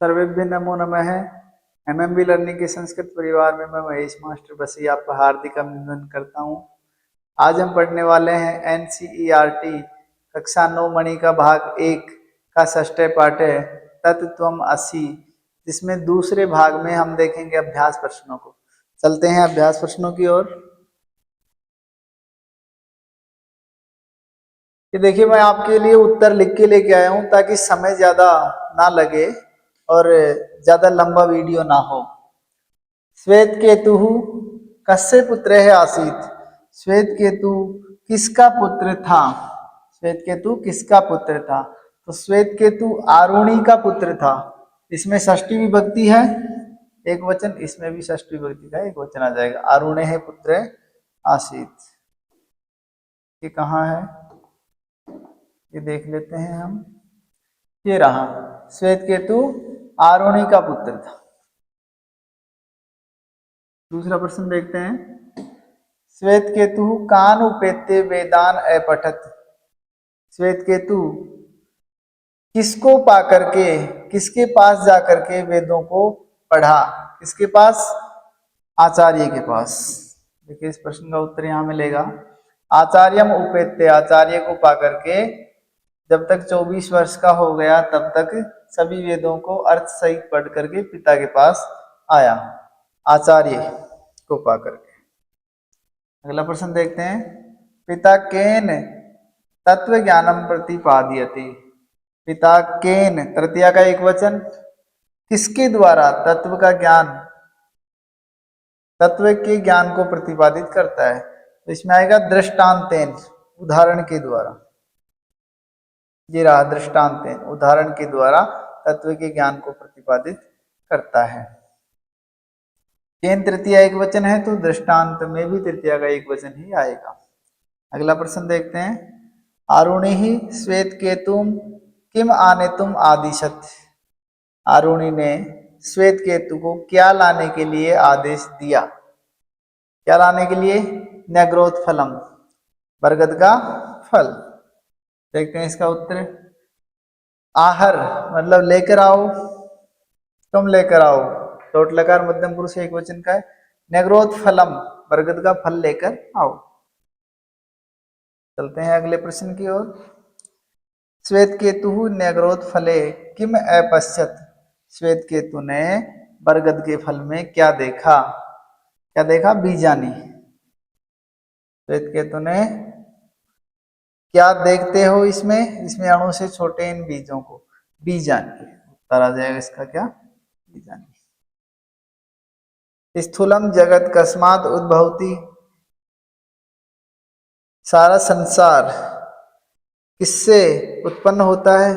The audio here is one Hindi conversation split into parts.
सर्वेभ्य नमो नमः। एमएमबी लर्निंग के संस्कृत परिवार में मैं महेश मास्टर बसी आपका हार्दिक अभिनंदन करता हूँ। आज हम पढ़ने वाले हैं एनसीईआरटी कक्षा 9 मणि का भाग 1 का षष्ठ पाठ है तत्त्वमसि, जिसमें दूसरे भाग में हम देखेंगे अभ्यास प्रश्नों को। चलते हैं अभ्यास प्रश्नों की ओर। ये देखिए, मैं आपके लिए उत्तर लिख के लेके आया हूं ताकि समय ज्यादा ना लगे और ज्यादा लंबा वीडियो ना हो। श्वेत केतु कस्य पुत्र है आसीत? श्वेत केतु किसका पुत्र था? श्वेत केतु किसका पुत्र था? तो श्वेत केतु आरुणी का पुत्र था। इसमें षष्ठी विभक्ति है एक वचन, इसमें भी षष्ठी विभक्ति का एक वचन आ जाएगा। आरुणे है पुत्र आसीत। ये कहाँ है, ये देख लेते हैं हम। ये रहा, श्वेत केतु आरुणी का पुत्र था। दूसरा प्रश्न देखते हैं। श्वेत केतु कान उपेत्य वेदान अपठत? श्वेत केतु किसको पा करके, किसके पास जा करके वेदों को पढ़ा? किसके पास? आचार्य के पास। देखिए, इस प्रश्न का उत्तर यहां मिलेगा। आचार्यम उपेत्य, आचार्य को पा करके जब तक 24 वर्ष का हो गया तब तक सभी वेदों को अर्थ सहित पढ़ करके पिता के पास आया, आचार्य को पा करके। अगला प्रश्न देखते हैं। पिता केन तत्व ज्ञानम प्रतिपादयति? पिता केन, तृतीया का एक वचन, किसके द्वारा तत्व का ज्ञान, तत्व के ज्ञान को प्रतिपादित करता है? तो इसमें आएगा दृष्टांतेन, उदाहरण के द्वारा। ये रहा दृष्टांतेन, उदाहरण के द्वारा तत्व के ज्ञान को प्रतिपादित करता है। केन तृतीया एक वचन है तो दृष्टांत में भी तृतीया का एक वचन ही आएगा। अगला प्रश्न देखते हैं। आरुणि ही श्वेत केतुम किम आनेतुम आदिशत? आरुणि ने श्वेत केतु को क्या लाने के लिए आदेश दिया? क्या लाने के लिए? न्यग्रोथ फलम, बरगद का फल। देखते हैं इसका उत्तर। आहर मतलब लेकर आओ, तुम लेकर आओ। लोट लकार मध्यम पुरुष एक वचन का है। न्यग्रोथ फलम, बरगद का फल लेकर आओ। चलते हैं अगले प्रश्न की ओर। श्वेत केतु न्यग्रोथ फले किम अपश्यत? श्वेत केतु ने बरगद के फल में क्या देखा? क्या देखा? बीजानी। श्वेत केतु ने क्या देखते हो इसमें? इसमें अणु से छोटे इन बीजों को बीजानी। उत्तर आ जाएगा इसका क्या? बीजानी। स्थूलम जगत कस्मात उद्भवति? सारा संसार किससे उत्पन्न होता है?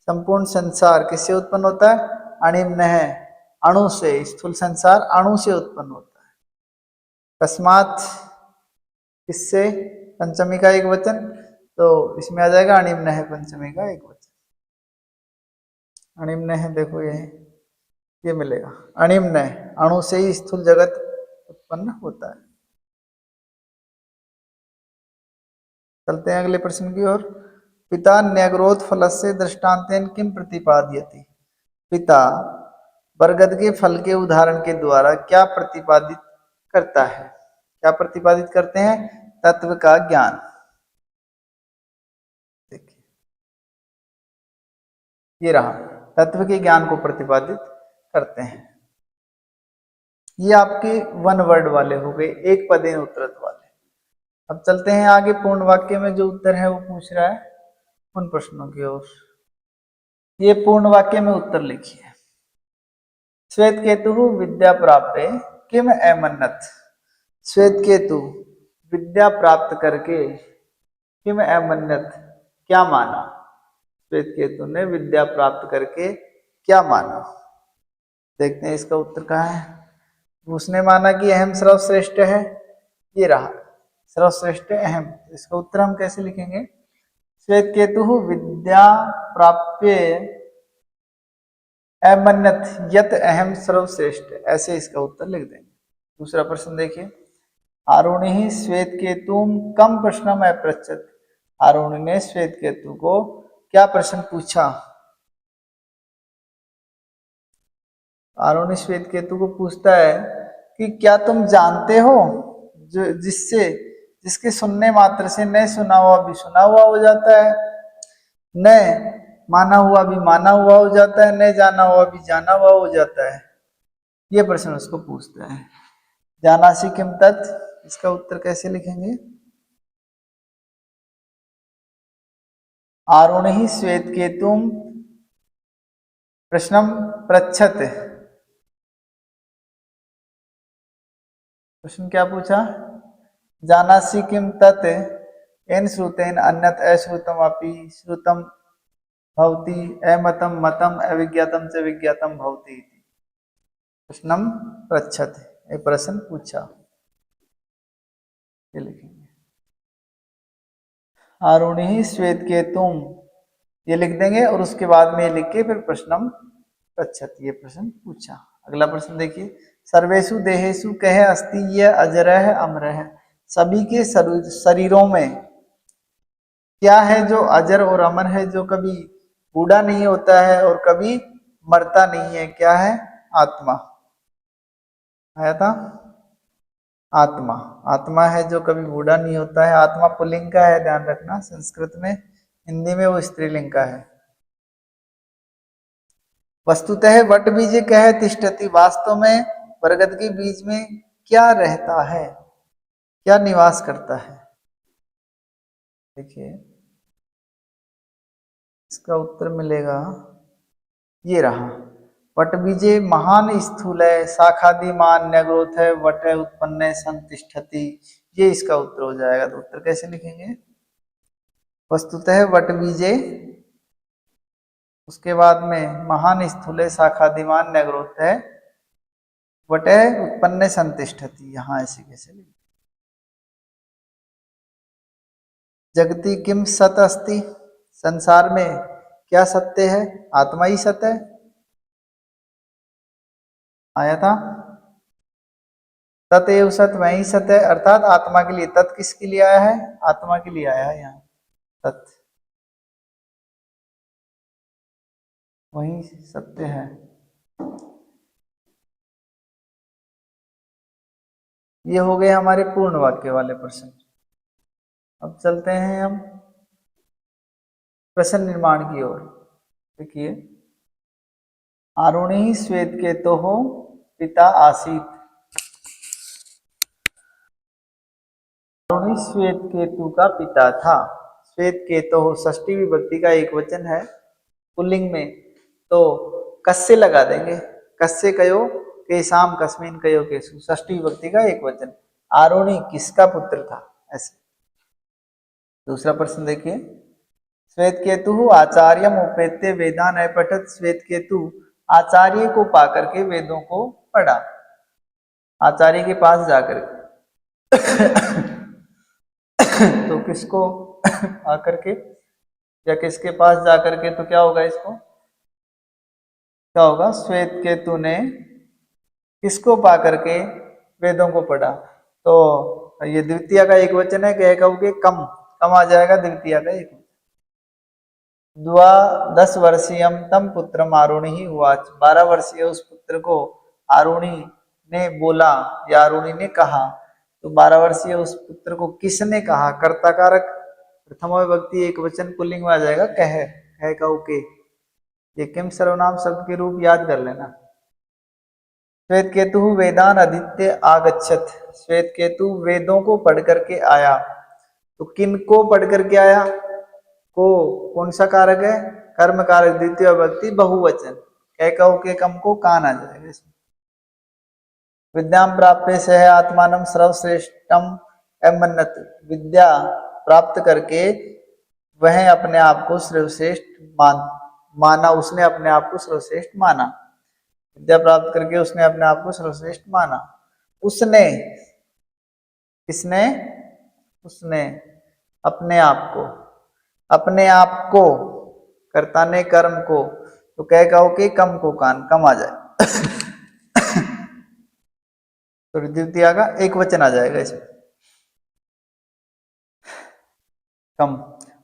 संपूर्ण संसार किससे उत्पन्न होता है? अणिम्न है, अणु से। स्थूल संसार अणु से उत्पन्न होता है। कस्मात किससे? पंचमी का एक वचन, तो इसमें आ जाएगा अणिम्न है, पंचमी का एक वचन। अणिम्न है, देखो ये मिलेगा। अणिम्न है, अणु से ही स्थूल जगत उत्पन्न होता है। चलते हैं अगले प्रश्न की ओर। पिता न्यग्रोथ फलस्य दृष्टांतेन किम प्रतिपादयति? पिता बरगद के फल के उदाहरण के द्वारा क्या प्रतिपादित करता है? क्या प्रतिपादित करते हैं? तत्व का ज्ञान। देखिए, ये रहा, तत्व के ज्ञान को प्रतिपादित करते हैं। ये आपके वन वर्ड वाले हो गए, एक पदेन उत्तरत वाले। अब चलते हैं आगे। पूर्ण वाक्य में जो उत्तर है वो पूछ रहा है उन प्रश्नों की ओर। ये पूर्ण वाक्य में उत्तर लिखिए। श्वेत केतु विद्या प्राप्ते किम अमन्नत? श्वेत केतु विद्या प्राप्त करके किम अमन्नत, क्या माना? श्वेत केतु ने विद्या प्राप्त करके क्या माना? देखते हैं इसका उत्तर कहाँ है। उसने माना कि अहम सर्वश्रेष्ठ है। ये रहा, सर्वश्रेष्ठ अहम। इसका उत्तर हम कैसे लिखेंगे? श्वेत केतु विद्या प्राप्य अमन्नत यत अहम सर्वश्रेष्ठ, ऐसे इसका उत्तर लिख देंगे। दूसरा प्रश्न देखिए। आरुणि ही श्वेत केतुम कम प्रश्नम अपृच्छत? आरुणि ने श्वेत केतु को क्या प्रश्न पूछा? आरोणी श्वेत केतु को पूछता है कि क्या तुम जानते हो जो जिसके सुनने मात्र से न सुना हुआ भी सुना हुआ हो जाता है, न माना हुआ भी माना हुआ हो जाता है, न जाना हुआ भी जाना हुआ हो जाता है। ये प्रश्न उसको पूछता है। जानासि किम तत्, इसका उत्तर कैसे लिखेंगे? आरुणि श्वेत केतुम प्रश्नम पृच्छत। प्रश्न क्या पूछा? जानासि किम तत् एन श्रुतेन अन्यत अश्रुतम अपि श्रुतम भवति अमतम मतम अविज्ञातम च विज्ञातम भवति। प्रश्नम पृच्छत, ये प्रश्न पूछा। ये लिखेंगे आरुणि श्वेत केतुम, ये लिख देंगे और उसके बाद में ये लिख के फिर प्रश्नम पृच्छत, ये प्रश्न पूछा। अगला प्रश्न देखिए, सर्वेषु देहेषु कह अस्ति यह अजरह अमरह, सभी के शरीरों में क्या है जो अजर और अमर है, जो कभी बूढ़ा नहीं होता है और कभी मरता नहीं है? क्या है? आत्मा। आया था? आत्मा, आत्मा है जो कभी बूढ़ा नहीं होता है। आत्मा पुल्लिंग का है, ध्यान रखना, संस्कृत में, हिंदी में वो स्त्रीलिंग का है। वस्तुतः वट बीज कह तिष्ठति, वास्तव में बरगद के बीज में क्या रहता है, क्या निवास करता है? देखिए इसका उत्तर मिलेगा, ये रहा, वट बीजे महान स्थूल है शाखादिमान न्यग्रोथ है वट उत्पन्न संतिष्ठति, ये इसका उत्तर हो जाएगा। तो उत्तर कैसे लिखेंगे? वस्तुतः वट बीजे, उसके बाद में महान स्थूल शाखादिमान न्यग्रोथ है वट उत्पन्न संतिष्ठति, यहां ऐसे कैसे लिखेंगे? जगति किम सत अस्ति, संसार में क्या सत्य है? आत्मा ही सत्य है। आया था? तत्व सत, वही सत्य है, अर्थात आत्मा के लिए। तत् किसके लिए आया है? आत्मा के लिए आया है यहाँ तत्, वही सत्य है। ये हो गए हमारे पूर्ण वाक्य वाले प्रश्न। अब चलते हैं हम प्रश्न निर्माण की ओर। देखिए, आरुणि श्वेत केतो हो पिता आसीत, आरुणि श्वेत केतु का पिता था। श्वेत केतो हो षष्ठी विभक्ति का एक वचन है पुल्लिंग में, तो कस्य लगा देंगे, कस्य कयो केशाम कस्मिन कयो केशु, षष्ठी विभक्ति का एक वचन। आरुणि किसका पुत्र था? ऐसे। दूसरा प्रश्न देखिए, श्वेत केतु आचार्यम उपेत्य वेदान पठत, श्वेत केतु आचार्य को पाकर के वेदों को पढ़ा, आचार्य के पास जाकर तो किसको आकर के या किसके पास जाकर के, तो क्या होगा इसको, क्या होगा? श्वेत केतु ने किसको पा करके वेदों को पढ़ा, तो ये द्वितीय का एक वचन है, कह कहोगे कम, कम आ जाएगा द्वितीय का एक। द्वा 10 वर्षीयम तम पुत्र आरुणि ही हुआ, 12 वर्षीय उस पुत्र को आरुणि ने बोला या आरुणि ने कहा। तो 12 वर्षीय उस पुत्र को किसने कहा? कर्ता कारक प्रथम विभक्ति एक वचन पुल्लिंग में आ जाएगा, कह कहो के। ये किम सर्वनाम शब्द के रूप याद कर लेना। श्वेत केतु वेदान आदित्य आगच्छत, श्वेत केतु वेदों को पढ़ करके आया। तो किन को पढ़ करके आया? को कौन सा कारक है? कर्म कारक, द्वितीय विभक्ति बहुवचन, कह कहो के कम को कान आ जाएगा इसमें। विद्याम प्राप्य सह आत्मानम सर्वश्रेष्ठम एमन्नत, विद्या प्राप्त करके वह अपने आप को सर्वश्रेष्ठ माना, उसने अपने आप को सर्वश्रेष्ठ माना। विद्या प्राप्त करके उसने अपने आप को सर्वश्रेष्ठ माना। उसने, किसने? उसने अपने आप को, अपने आप को, कर्ता ने कर्म को, तो कह कहो कि कम को कान, कम आ जाए तो द्वितीय का एक वचन आ जाएगा इसमें, कम।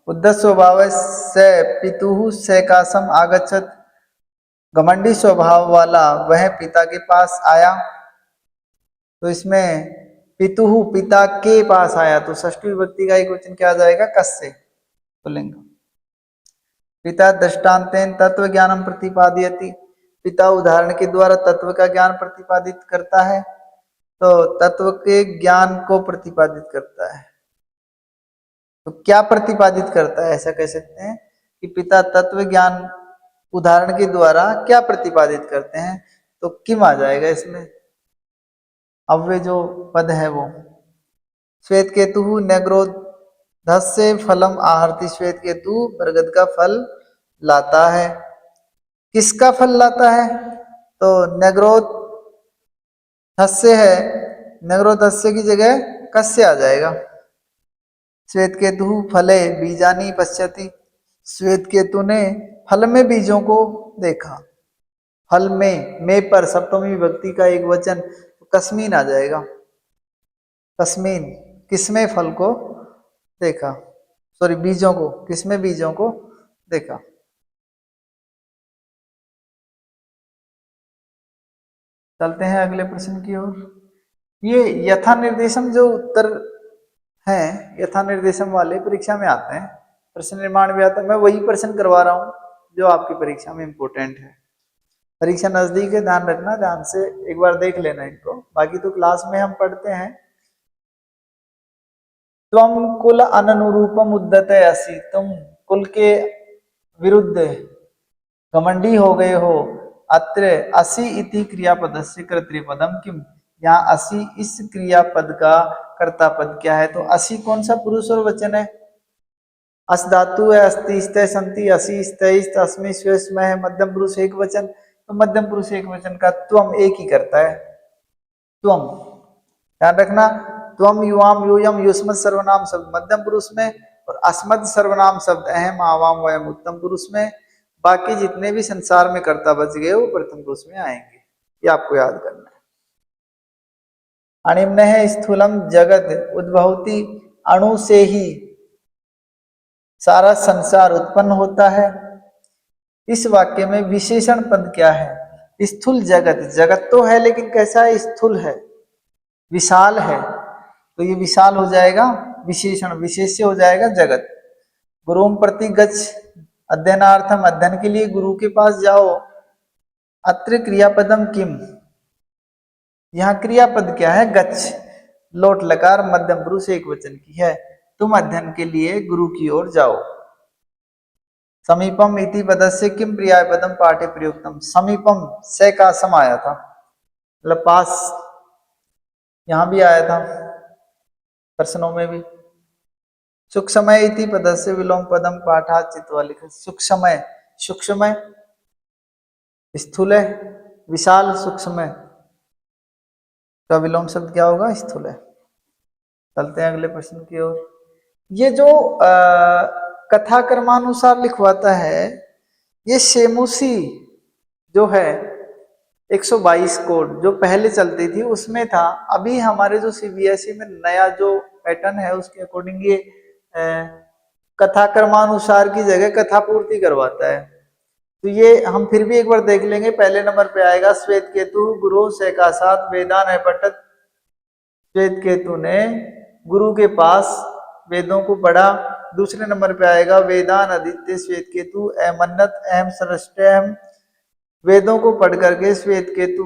उद्धत स्वभाव से पितु सैकाशम आगच्छत, घमंडी स्वभाव वाला वह पिता के पास आया, तो इसमें पितुहु पिता के पास आया, तो षष्ठी विभक्ति का एक वचन क्या आ जाएगा, कस्य पुल्लिंग। पिता दृष्टांतेन तत्व ज्ञानम प्रतिपादयति, पिता उदाहरण के द्वारा तत्व का ज्ञान प्रतिपादित करता है, तो तत्व के ज्ञान को प्रतिपादित करता है। तो क्या प्रतिपादित करता है, ऐसा कह सकते हैं कि पिता तत्व ज्ञान उदाहरण के द्वारा क्या प्रतिपादित करते हैं, तो किम आ जाएगा इसमें, अव्यय जो पद है वो। श्वेत केतु नग्रोधस्य फलम आहर्ति, श्वेत केतु बरगद का फल लाता है। किसका फल लाता है, तो नग्रोधस्य है, नग्रोधस्य की जगह कस्य आ जाएगा। श्वेत केतु फले बीजानी पश्यति, श्वेत केतु ने फल में बीजों को देखा। फल में पर सप्तमी विभक्ति का एक वचन कस्मीन आ जाएगा। कस्मीन किसमें फल को देखा, सॉरी बीजों को, किसमें बीजों को देखा। चलते हैं अगले प्रश्न की ओर। ये यथा निर्देशम जो उत्तर हैं, यथा निर्देशम वाले परीक्षा में आते हैं, प्रश्न निर्माण भी आता है। मैं वही प्रश्न करवा रहा हूँ जो आपकी परीक्षा में इंपॉर्टेंट है। परीक्षा नजदीक है, ध्यान रखना, ध्यान से एक बार देख लेना इनको, बाकी तो क्लास में हम पढ़ते हैं। त्वम कुल अनुरूपम उद्यते असि, तुम कुल के विरुद्ध घमंडी हो गए हो। अत्र असि इति क्रियापद से कर्तृपदम किम, यहाँ असि इस क्रियापद का कर्ता पद क्या है, तो असि कौन सा पुरुष और वचन है, अस धातु है, अस्ति स्ते संति, असि स्ते अस्मि स्वे स्म है, मध्यम पुरुष एक वचन, तो मध्यम पुरुष एक वचन का त्वम एक ही करता है, त्वम। ध्यान रखना, त्वम युवाम यूयम युष्मत् सर्वनाम शब्द मध्यम पुरुष में, और अस्मत् सर्वनाम शब्द अहम आवाम वयम उत्तम पुरुष में। बाकी जितने भी संसार में कर्ता बच गए वो प्रथम पुरुष में आएंगे, ये आपको याद करना है। अणिम्न है स्थूलम जगत उद्भवती, अणु से ही सारा संसार उत्पन्न होता है। इस वाक्य में विशेषण पद क्या है, स्थूल जगत, जगत तो है लेकिन कैसा है, स्थूल है, विशाल है, तो ये विशाल हो जाएगा विशेषण, विशेष्य हो जाएगा जगत। गुरुम प्रति गच्छ अध्ययनार्थम, अध्ययन के लिए गुरु के पास जाओ। अत्र क्रियापदम किम, यहाँ क्रियापद क्या है, गच्छ, लोट लकार मध्यम पुरुष एक वचन की है, तुम अध्ययन के लिए गुरु की ओर जाओ। समीपम इति पदस्य किम क्रियापदम पाठे प्रयुक्तम, समीपम से का सम आया था, मतलब पास, यहां भी आया था प्रश्नों में भी। सूक्ष्मय इति पदस्य विलोम पदम पाठा चित्वा लिखा, सूक्ष्मय, सूक्ष्मय स्थूल है, विशाल सूक्ष्म का विलोम शब्द क्या होगा, स्थूल है। चलते हैं अगले प्रश्न की ओर। ये जो कथा क्रमानुसार लिखवाता है, ये शेमुसी जो है 122 कोड जो पहले चलती थी उसमें था। अभी हमारे जो सीबीएसई में नया जो पैटर्न है उसके अकॉर्डिंग ये कथा क्रमानुसार की जगह कथा पूर्ति करवाता है। तो ये हम फिर भी एक बार देख लेंगे। पहले नंबर पे आएगा श्वेत केतु गुरु से का साथ वेदान है पठत, श्वेत केतु ने गुरु के पास वेदों को पढ़ा। दूसरे नंबर पे आएगा वेदान आदित्य श्वेत केतु अमन्नत अहम सरष्टम, वेदों को पढ़ करके श्वेत केतु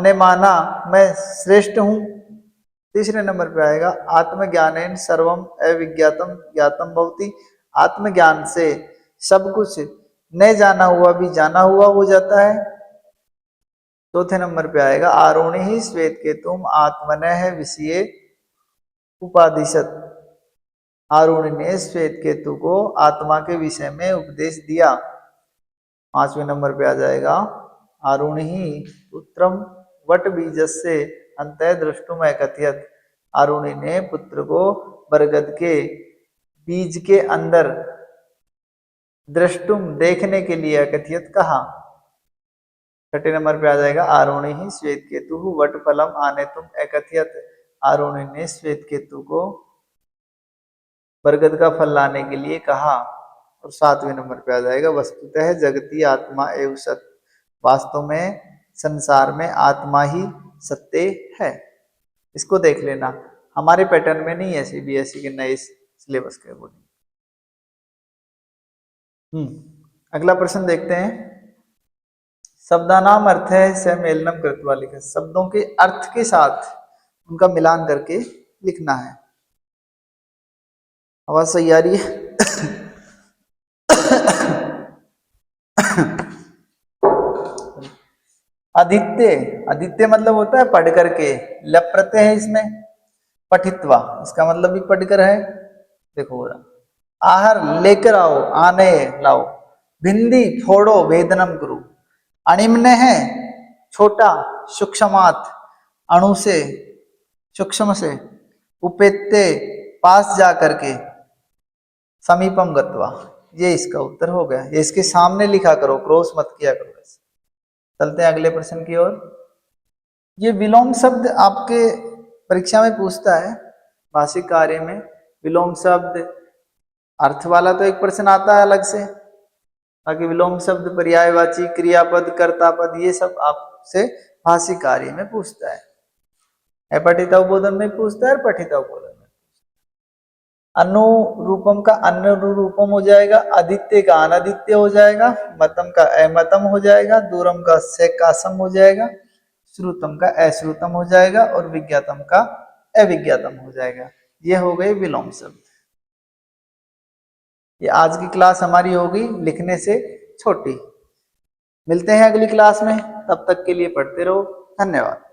ने माना मैं श्रेष्ठ हूं। तीसरे नंबर पे आएगा आत्मज्ञानेन सर्वम अविज्ञातम ज्ञातम भवति, आत्मज्ञान से सब कुछ न जाना हुआ भी जाना हुआ हो जाता है। चौथे नंबर पे आएगा आरोणी ही श्वेत केतुम आत्मनः विषये उपादिशत, आरुणि ने श्वेत केतु को आत्मा के विषय में उपदेश दिया। पांचवें नंबर पे आ जाएगा आरुणि ही पुत्रम वट बीजस्य अंतः द्रष्टुम कथयत, आरुणि ने पुत्र को बरगद के बीज के अंदर द्रष्टुम देखने के लिए कथियत कहा। छठे नंबर पे आ जाएगा आरुणि ही श्वेत केतु वट फलम आने तुम एकथियत, आरुणि ने श्वेत केतु को बरगद का फल लाने के लिए कहा। और 7वें नंबर पे आ जाएगा वस्तुतः जगती आत्मा एवं सत्य। वास्तव में संसार में आत्मा ही सत्य है। इसको देख लेना, हमारे पैटर्न में नहीं है सीबीएसई के नए सिलेबस के अकॉर्डिंग। अगला प्रश्न देखते हैं। शब्दानाम अर्थ है स मेलनम कृत्वा लिखा। शब्दों के अर्थ के साथ उनका मिलान करके लिखना है। आवाज सही आ रही है? आदित्य, आदित्य मतलब होता है पढ़ करके, लप प्रत्यय है इसमें, पठित्वा इसका मतलब भी पढ़कर है। देखो हो रहा, आहार लेकर आओ, आने लाओ, भिंदी फोड़ो वेदनम करो, अणिम्न है छोटा, सूक्ष्मात अणु से, सूक्ष्म से, उपेत्ते पास जा करके, समीपम गत्वा, ये इसका उत्तर हो गया। ये इसके सामने लिखा करो, क्रॉस मत किया करो। चलते हैं अगले प्रश्न की ओर। ये विलोम शब्द आपके परीक्षा में पूछता है, भाषिक कार्य में विलोम शब्द अर्थ वाला तो एक प्रश्न आता है अलग से, बाकी विलोम शब्द पर्यायवाची, क्रियापद, कर्तापद ये सब आपसे भाषिक कार्य में पूछता है। पठिता उपोधन में पूछता है और पठिता उपोधन में। अनुरूपम का अनुरूपम हो जाएगा, आदित्य का अनादित्य हो जाएगा, मतम का अमतम हो जाएगा, दूरम का सेकासम हो जाएगा, श्रुतम का अश्रुतम हो जाएगा और विज्ञातम का अविज्ञातम हो जाएगा। ये हो गए विलोम शब्द। ये आज की क्लास हमारी होगी लिखने से छोटी। मिलते हैं अगली क्लास में, तब तक के लिए पढ़ते रहो। धन्यवाद।